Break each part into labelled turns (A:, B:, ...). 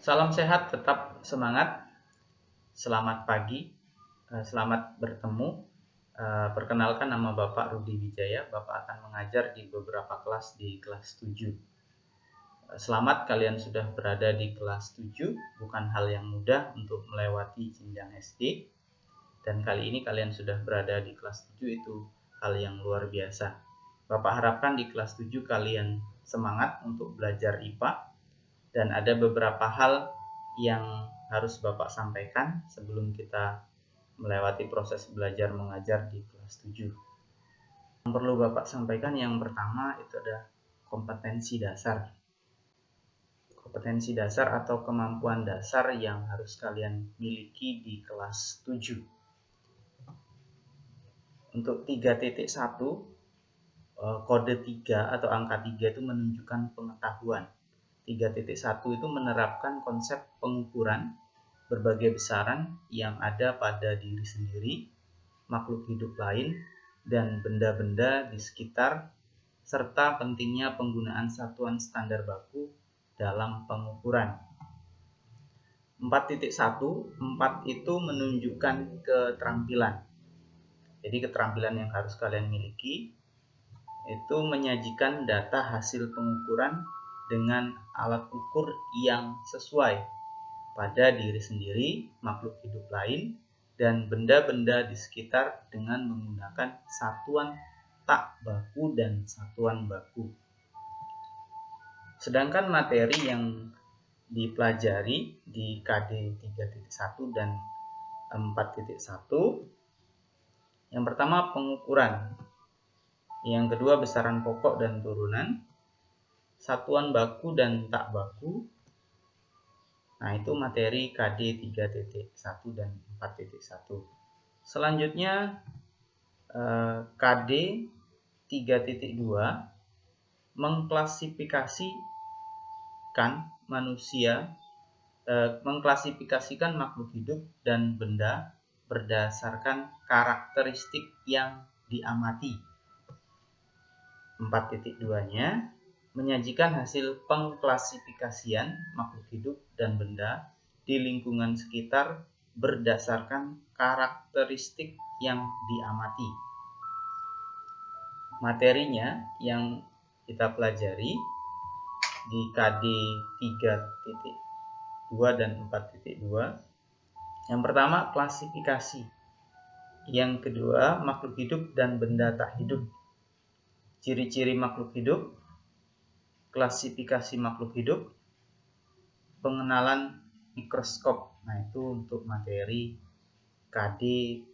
A: Salam sehat, tetap semangat. Selamat pagi, selamat bertemu. Perkenalkan, nama Bapak Rudi Wijaya. Bapak akan mengajar di beberapa kelas di kelas 7. Selamat, kalian sudah berada di kelas 7. Bukan hal yang mudah untuk melewati jenjang SD. Dan kali ini kalian sudah berada di kelas 7, itu hal yang luar biasa. Bapak harapkan di kelas 7 kalian semangat untuk belajar IPA. Dan ada beberapa hal yang harus Bapak sampaikan sebelum kita melewati proses belajar mengajar di kelas 7. Yang perlu Bapak sampaikan yang pertama itu ada kompetensi dasar. Kompetensi dasar atau kemampuan dasar yang harus kalian miliki di kelas 7. Untuk 3.1, kode 3 atau angka 3 itu menunjukkan pengetahuan. 3.1 itu menerapkan konsep pengukuran berbagai besaran yang ada pada diri sendiri, makhluk hidup lain, dan benda-benda di sekitar, serta pentingnya penggunaan satuan standar baku dalam pengukuran. 4.1, 4 itu menunjukkan keterampilan. Jadi keterampilan yang harus kalian miliki itu menyajikan data hasil pengukuran dengan alat ukur yang sesuai pada diri sendiri, makhluk hidup lain, dan benda-benda di sekitar dengan menggunakan satuan tak baku dan satuan baku. Sedangkan materi yang dipelajari di KD 3.1 dan 4.1, yang pertama pengukuran, yang kedua besaran pokok dan turunan, satuan baku dan tak baku. Nah, itu materi KD 3.1 dan 4.1. Selanjutnya KD 3.2 mengklasifikasikan makhluk hidup dan benda berdasarkan karakteristik yang diamati. 4.2-nya menyajikan hasil pengklasifikasian makhluk hidup dan benda di lingkungan sekitar berdasarkan karakteristik yang diamati. Materinya yang kita pelajari di KD 3.2 dan 4.2. Yang pertama klasifikasi, yang kedua makhluk hidup dan benda tak hidup, ciri-ciri makhluk hidup, klasifikasi makhluk hidup, pengenalan mikroskop. Nah, itu untuk materi KD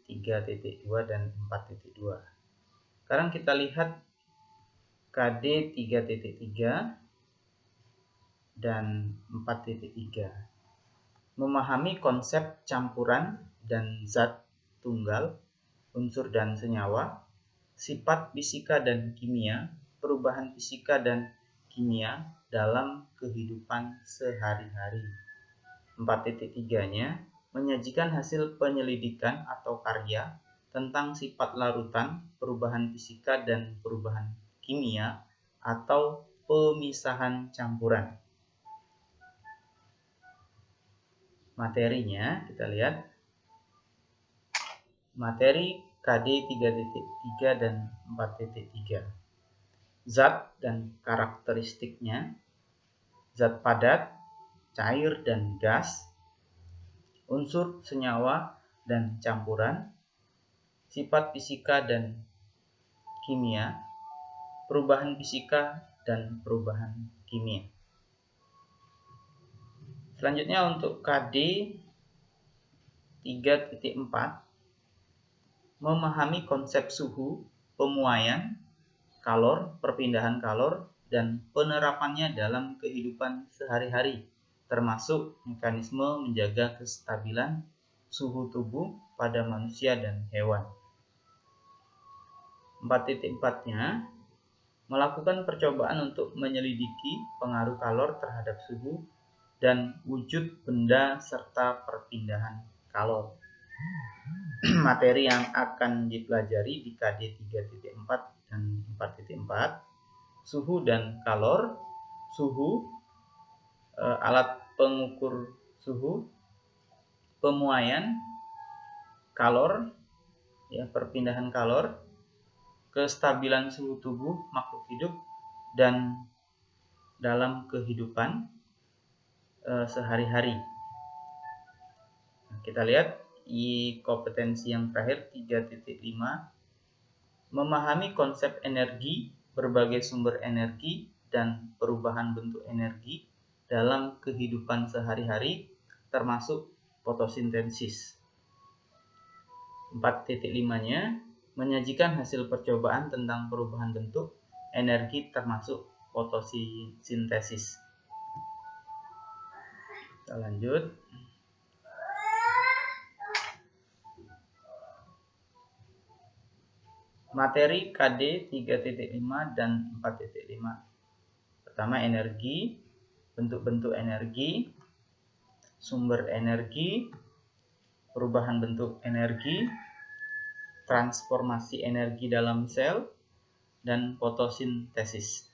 A: 3.2 dan 4.2. Sekarang kita lihat KD 3.3 dan 4.3. Memahami konsep campuran dan zat tunggal, unsur dan senyawa, sifat fisika dan kimia, perubahan fisika dan kimia dalam kehidupan sehari-hari. 4.3-nya menyajikan hasil penyelidikan atau karya tentang sifat larutan, perubahan fisika dan perubahan kimia atau pemisahan campuran. Materinya kita lihat. Materi KD 3.3 dan 4.3. Zat dan karakteristiknya, zat padat, cair dan gas, unsur, senyawa dan campuran, sifat fisika dan kimia, perubahan fisika dan perubahan kimia. Selanjutnya untuk KD 3.4, memahami konsep suhu, pemuaian, kalor, perpindahan kalor, dan penerapannya dalam kehidupan sehari-hari, termasuk mekanisme menjaga kestabilan suhu tubuh pada manusia dan hewan. 4.4-nya melakukan percobaan untuk menyelidiki pengaruh kalor terhadap suhu dan wujud benda serta perpindahan kalor. Materi yang akan dipelajari di KD 3.4 dan 4.4, suhu dan kalor. Suhu, alat pengukur suhu, pemuaian, kalor, ya, perpindahan kalor, kestabilan suhu tubuh makhluk hidup dan dalam kehidupan sehari-hari. Nah, kita lihat di kompetensi yang terakhir 3.5, memahami konsep energi, berbagai sumber energi, dan perubahan bentuk energi dalam kehidupan sehari-hari, termasuk fotosintesis. 4.5-nya, menyajikan hasil percobaan tentang perubahan bentuk energi termasuk fotosintesis. Kita lanjut. Materi KD 3.5 dan 4.5. Pertama, energi, bentuk-bentuk energi, sumber energi, perubahan bentuk energi, transformasi energi dalam sel, dan fotosintesis.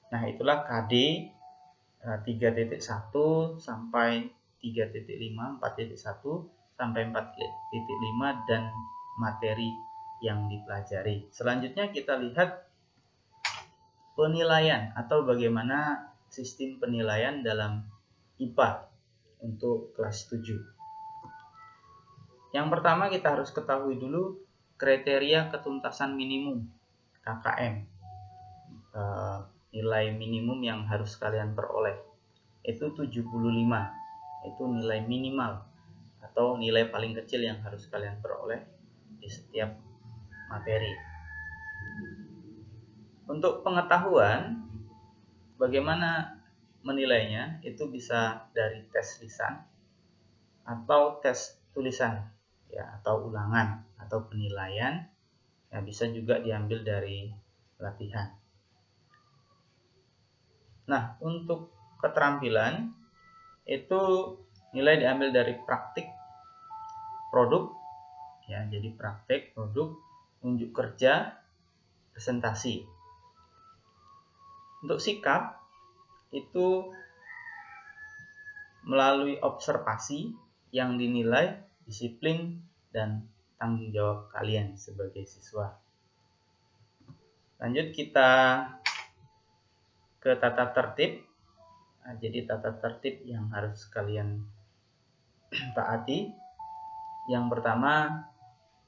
A: Nah, itulah KD 3.1 sampai 3.5, 4.1 sampai 4.5 dan materi yang dipelajari. Selanjutnya kita lihat penilaian atau bagaimana sistem penilaian dalam IPA untuk kelas 7. Yang pertama kita harus ketahui dulu kriteria ketuntasan minimum KKM. Nilai minimum yang harus kalian peroleh itu 75. Itu nilai minimal atau nilai paling kecil yang harus kalian peroleh di setiap materi. Untuk pengetahuan bagaimana menilainya itu bisa dari tes lisan atau tes tulisan, ya, atau ulangan atau penilaian, ya, bisa juga diambil dari latihan. Nah, untuk keterampilan itu nilai diambil dari praktik produk, ya, jadi praktik produk, unjuk kerja, presentasi. Untuk sikap itu melalui observasi yang dinilai disiplin dan tanggung jawab kalian sebagai siswa. Lanjut kita ke tata tertib. Nah, jadi tata tertib yang harus kalian taati. Yang pertama,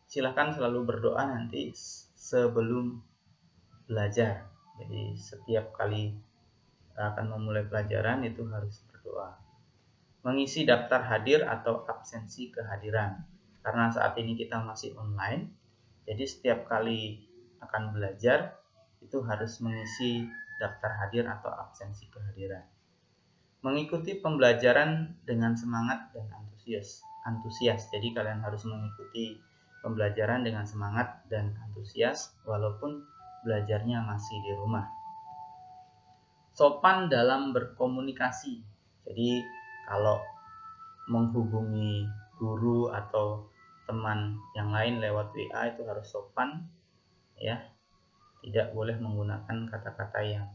A: silahkan selalu berdoa nanti sebelum belajar. Jadi setiap kali akan memulai pelajaran itu harus berdoa. Mengisi daftar hadir atau absensi kehadiran. Karena saat ini kita masih online, jadi setiap kali akan belajar itu harus mengisi daftar hadir atau absensi kehadiran. Mengikuti pembelajaran dengan semangat dan antusias. Jadi kalian harus mengikuti pembelajaran dengan semangat dan antusias walaupun belajarnya masih di rumah. Sopan dalam berkomunikasi. Jadi kalau menghubungi guru atau teman yang lain lewat WA itu harus sopan, ya. Tidak boleh menggunakan kata-kata yang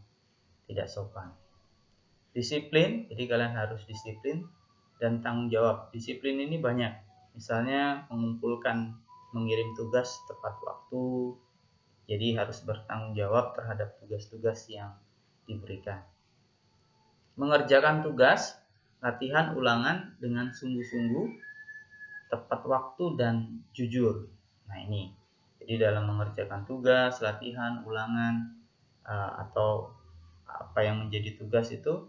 A: tidak sopan. Disiplin, jadi kalian harus disiplin, dan tanggung jawab. Disiplin ini banyak, misalnya mengirim tugas tepat waktu, jadi harus bertanggung jawab terhadap tugas-tugas yang diberikan. Mengerjakan tugas, latihan ulangan dengan sungguh-sungguh, tepat waktu dan jujur. Nah, ini. Jadi dalam mengerjakan tugas, latihan, ulangan, atau apa yang menjadi tugas itu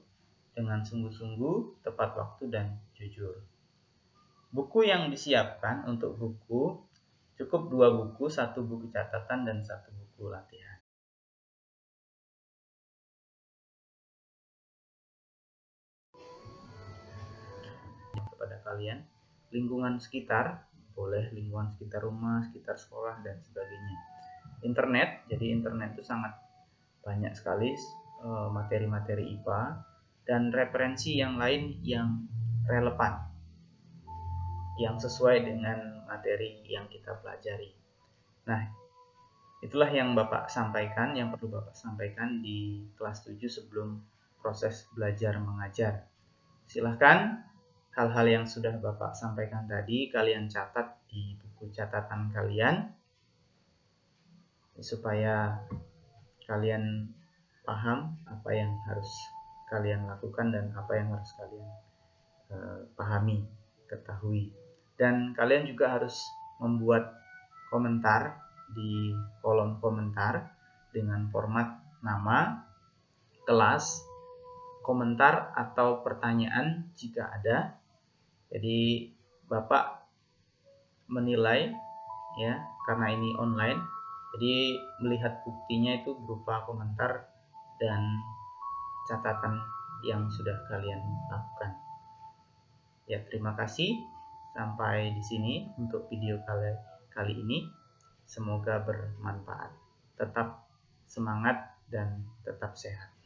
A: dengan sungguh-sungguh, tepat waktu dan jujur. Buku yang disiapkan untuk buku cukup 2 buku, 1 buku catatan dan 1 buku latihan. Kepada kalian, lingkungan sekitar, boleh lingkungan sekitar rumah, sekitar sekolah, dan sebagainya. Internet, jadi internet itu sangat banyak sekali materi-materi IPA dan referensi yang lain yang relevan, yang sesuai dengan materi yang kita pelajari. Nah, itulah yang Bapak sampaikan, yang perlu Bapak sampaikan di kelas 7 sebelum proses belajar mengajar. Silahkan hal-hal yang sudah Bapak sampaikan tadi kalian catat di buku catatan kalian supaya kalian paham apa yang harus kalian lakukan dan apa yang harus kalian pahami, ketahui. Dan kalian juga harus membuat komentar di kolom komentar dengan format nama, kelas, komentar atau pertanyaan jika ada. Jadi Bapak menilai ya, karena ini online. Jadi melihat buktinya itu berupa komentar dan catatan yang sudah kalian lakukan. Ya, terima kasih. Sampai di sini untuk video kali ini. Semoga bermanfaat. Tetap semangat dan tetap sehat.